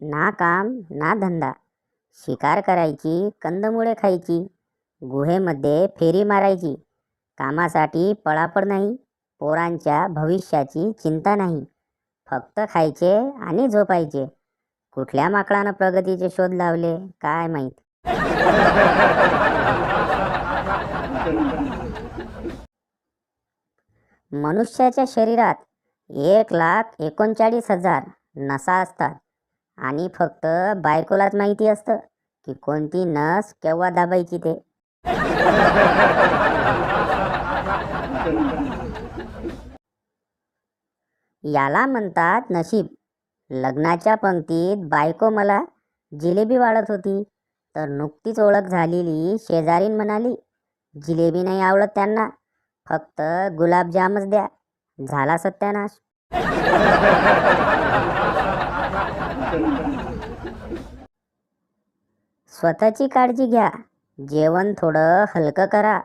ना काम ना धंदा, शिकार करायची, कंदमुळे खायची, गुहेमध्ये फेरी मारायची, कामासाठी पळापळ नाही, पोरांच्या भविष्याची चिंता नाही, फक्त खायचे आणि झोपायचे. कुठल्या माकडानं प्रगतीचे शोध लावले काय माहीत. मनुष्याच्या शरीरात 1,39,000 नसा असतात आणि फक्त बायकोलाच माहिती असतं की कोणती नस केव्हा दाबायची ते. याला म्हणतात नशीब. लग्नाच्या पंक्तीत बायको मला जिलेबी वाढत होती तर नुकतीच ओळख झालेली शेजारीन म्हणाली, जिलेबी नाही आवडत त्यांना, फक्त गुलाबजामच द्या. झाला सत्यानाश. स्वतःची काळजी घ्या. जेवण थोडं हलकं करा.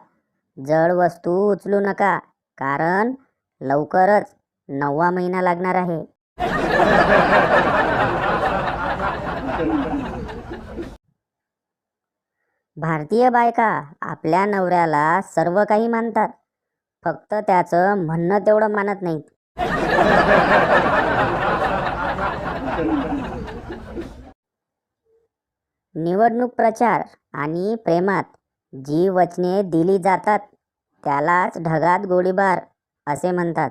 जड वस्तू उचलू नका, कारण लवकरच 9वा महिना लागणार आहे. भारतीय बायका आपल्या नवऱ्याला सर्व काही मानतात, फक्त त्याचं म्हणणं तेवढं मानत नाहीत. निवडणूक प्रचार आणि प्रेमात जी वचने दिली जातात त्यालाच ढगात गोळीबार असे म्हणतात.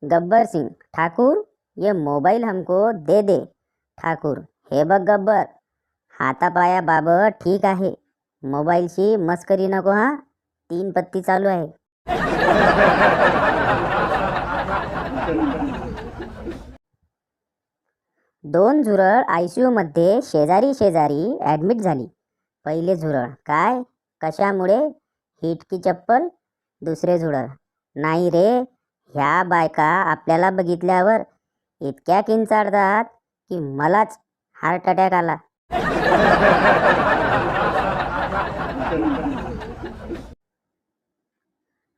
गब्बर सिंग ठाकूर, ये मोबाईल हमको दे दे. ठाकूर, हे बघ गब्बर, हातापायाबाबत ठीक आहे, मोबाईलची मस्करी नको हा, 3 पत्ती चालू आहे. दोन झुरळ ICU मध्ये शेजारी शेजारी ॲडमिट झाली. पहिले झुरळ, काय कशामुळे? हिट की चप्पल. दुसरे झुरळ, नाही रे, ह्या बायका आपल्याला बघितल्यावर इतक्या किंचाळतात की मलाच हार्ट अटॅक आला.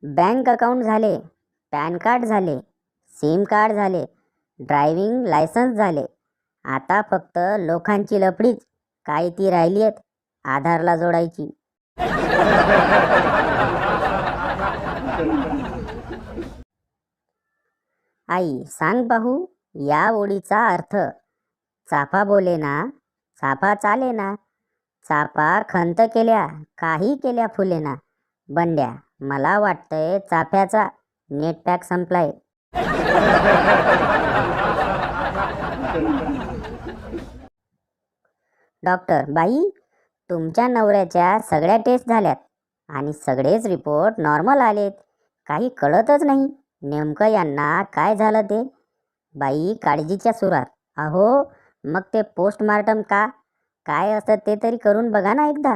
बँक अकाउंट झाले, पॅन कार्ड झाले, सिम कार्ड झाले, ड्रायव्हिंग लायसन्स झाले. आता फक्त लोकांची लफडीच काय ती राहिली आहेत आधारला जोडायची. आई सांग पाहू या ओळीचा अर्थ. चाफा बोले ना, चाफा चाले ना, चाफा खंत केल्या काही केल्या फुलेना. बंड्या, मला वाटतंय चाफ्याचा नेट पॅक संपलाय. डॉक्टर, बाई, तुमच्या नवऱ्याच्या सगळ्या टेस्ट झाल्यात आणि सगळेच रिपोर्ट नॉर्मल आलेत. काही कळतच नाही नेमकं यांना काय झालं ते. बाई काळजीच्या सुरात, अहो मग ते पोस्टमार्टम काय असतं ते तरी करून बघा ना एकदा.